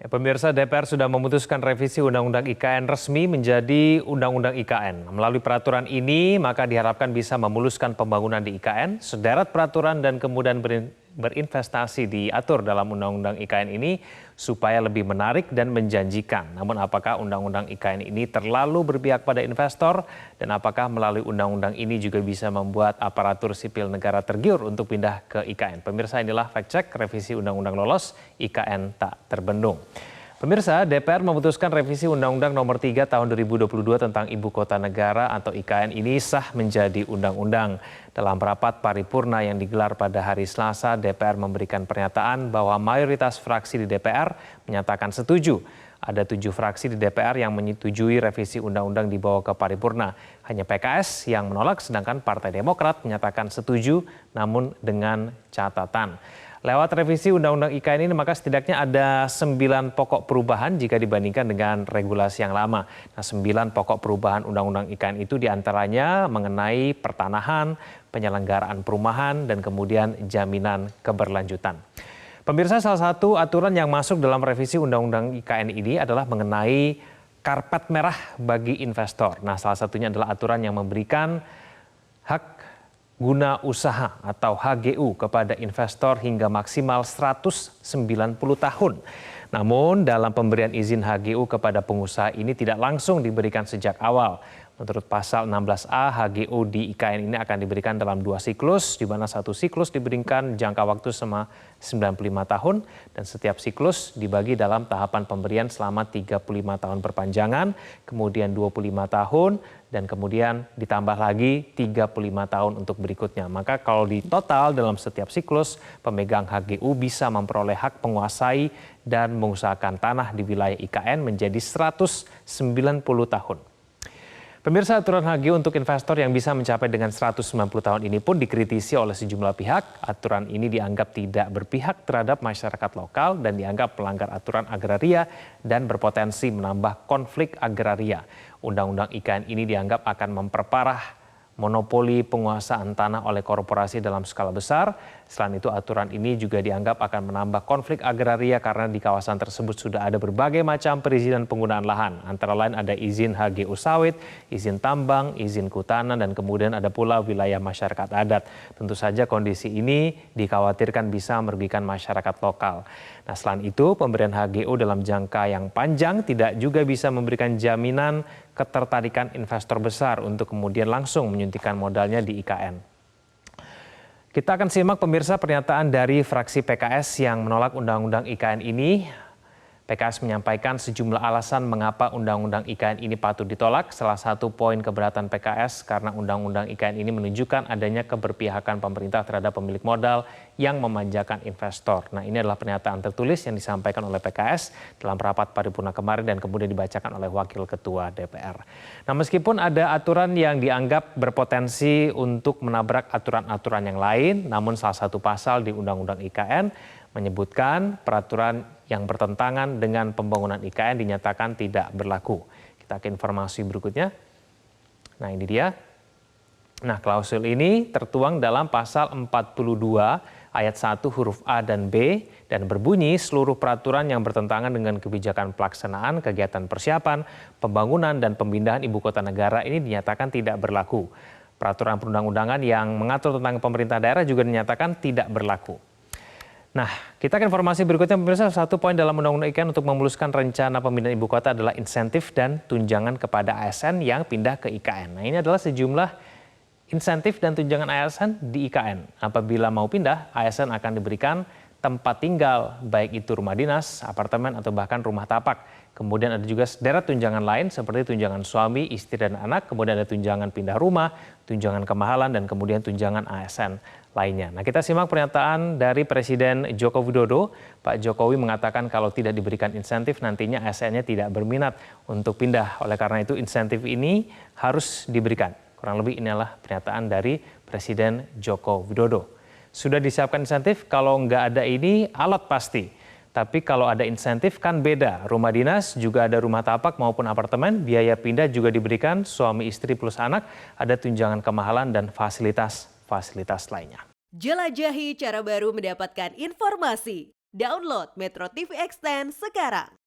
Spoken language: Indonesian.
Ya, pemirsa, DPR sudah memutuskan revisi Undang-Undang IKN resmi menjadi Undang-Undang IKN. Melalui peraturan ini, maka diharapkan bisa memuluskan pembangunan di IKN. Sederet peraturan dan kemudian berinvestasi diatur dalam Undang-Undang IKN ini supaya lebih menarik dan menjanjikan. Namun apakah Undang-Undang IKN ini terlalu berpihak pada investor? Dan apakah melalui Undang-Undang ini juga bisa membuat aparatur sipil negara tergiur untuk pindah ke IKN? Pemirsa, inilah fact check revisi Undang-Undang lolos, IKN tak terbendung. Pemirsa, DPR memutuskan revisi Undang-Undang Nomor 3 Tahun 2022 tentang Ibu Kota Negara atau IKN ini sah menjadi undang-undang. Dalam rapat paripurna yang digelar pada hari Selasa, DPR memberikan pernyataan bahwa mayoritas fraksi di DPR menyatakan setuju. Ada 7 fraksi di DPR yang menyetujui revisi undang-undang dibawa ke paripurna. Hanya PKS yang menolak, sedangkan Partai Demokrat menyatakan setuju namun dengan catatan. Lewat revisi Undang-Undang IKN ini maka setidaknya ada 9 pokok perubahan jika dibandingkan dengan regulasi yang lama. Nah, 9 pokok perubahan Undang-Undang IKN itu diantaranya mengenai pertanahan, penyelenggaraan perumahan, dan kemudian jaminan keberlanjutan. Pemirsa, salah satu aturan yang masuk dalam revisi Undang-Undang IKN ini adalah mengenai karpet merah bagi investor. Nah, salah satunya adalah aturan yang memberikan hak guna usaha atau HGU kepada investor hingga maksimal 190 tahun. Namun dalam pemberian izin HGU kepada pengusaha ini tidak langsung diberikan sejak awal. Menurut pasal 16A, HGU di IKN ini akan diberikan dalam 2 siklus, di mana satu siklus diberikan jangka waktu selama 95 tahun, dan setiap siklus dibagi dalam tahapan pemberian selama 35 tahun perpanjangan, kemudian 25 tahun, dan kemudian ditambah lagi 35 tahun untuk berikutnya. Maka kalau di total dalam setiap siklus, pemegang HGU bisa memperoleh hak menguasai dan mengusahakan tanah di wilayah IKN menjadi 190 tahun. Pemirsa, aturan HGU untuk investor yang bisa mencapai dengan 190 tahun ini pun dikritisi oleh sejumlah pihak. Aturan ini dianggap tidak berpihak terhadap masyarakat lokal dan dianggap melanggar aturan agraria dan berpotensi menambah konflik agraria. Undang-undang IKN ini dianggap akan memperparah monopoli penguasaan tanah oleh korporasi dalam skala besar. Selain itu, aturan ini juga dianggap akan menambah konflik agraria karena di kawasan tersebut sudah ada berbagai macam perizinan penggunaan lahan. Antara lain ada izin HGU sawit, izin tambang, izin kehutanan, dan kemudian ada pula wilayah masyarakat adat. Tentu saja kondisi ini dikhawatirkan bisa merugikan masyarakat lokal. Nah, selain itu, pemberian HGU dalam jangka yang panjang tidak juga bisa memberikan jaminan ketertarikan investor besar untuk kemudian langsung menyuntikkan modalnya di IKN. Kita akan simak, pemirsa, pernyataan dari fraksi PKS yang menolak Undang-Undang IKN ini. PKS menyampaikan sejumlah alasan mengapa Undang-Undang IKN ini patut ditolak. Salah satu poin keberatan PKS karena Undang-Undang IKN ini menunjukkan adanya keberpihakan pemerintah terhadap pemilik modal yang memanjakan investor. Nah, ini adalah pernyataan tertulis yang disampaikan oleh PKS dalam rapat paripurna kemarin dan kemudian dibacakan oleh Wakil Ketua DPR. Nah, meskipun ada aturan yang dianggap berpotensi untuk menabrak aturan-aturan yang lain, namun salah satu pasal di Undang-Undang IKN menyebutkan peraturan yang bertentangan dengan pembangunan IKN dinyatakan tidak berlaku. Kita ke informasi berikutnya. Nah, ini dia. Nah, klausul ini tertuang dalam pasal 42 ayat 1 huruf A dan B dan berbunyi seluruh peraturan yang bertentangan dengan kebijakan pelaksanaan kegiatan persiapan, pembangunan, dan pemindahan ibu kota negara ini dinyatakan tidak berlaku. Peraturan perundang-undangan yang mengatur tentang pemerintah daerah juga dinyatakan tidak berlaku. Nah, kita ke informasi berikutnya, pemirsa. Satu poin dalam Undang-Undang IKN untuk memuluskan rencana pemindahan ibu kota adalah insentif dan tunjangan kepada ASN yang pindah ke IKN. Nah, ini adalah sejumlah insentif dan tunjangan ASN di IKN. Apabila mau pindah, ASN akan diberikan tempat tinggal, baik itu rumah dinas, apartemen, atau bahkan rumah tapak. Kemudian ada juga sederet tunjangan lain seperti tunjangan suami, istri, dan anak. Kemudian ada tunjangan pindah rumah, tunjangan kemahalan, dan kemudian tunjangan ASN lainnya. Nah, kita simak pernyataan dari Presiden Joko Widodo. Pak Jokowi mengatakan kalau tidak diberikan insentif nantinya ASN-nya tidak berminat untuk pindah. Oleh karena itu insentif ini harus diberikan. Kurang lebih inilah pernyataan dari Presiden Joko Widodo. Sudah disiapkan insentif, kalau nggak ada ini alot pasti. Tapi kalau ada insentif kan beda. Rumah dinas juga ada rumah tapak maupun apartemen, biaya pindah juga diberikan, suami istri plus anak, ada tunjangan kemahalan dan fasilitas lainnya. Jelajahi cara baru mendapatkan informasi. Download Metro TV Extend sekarang.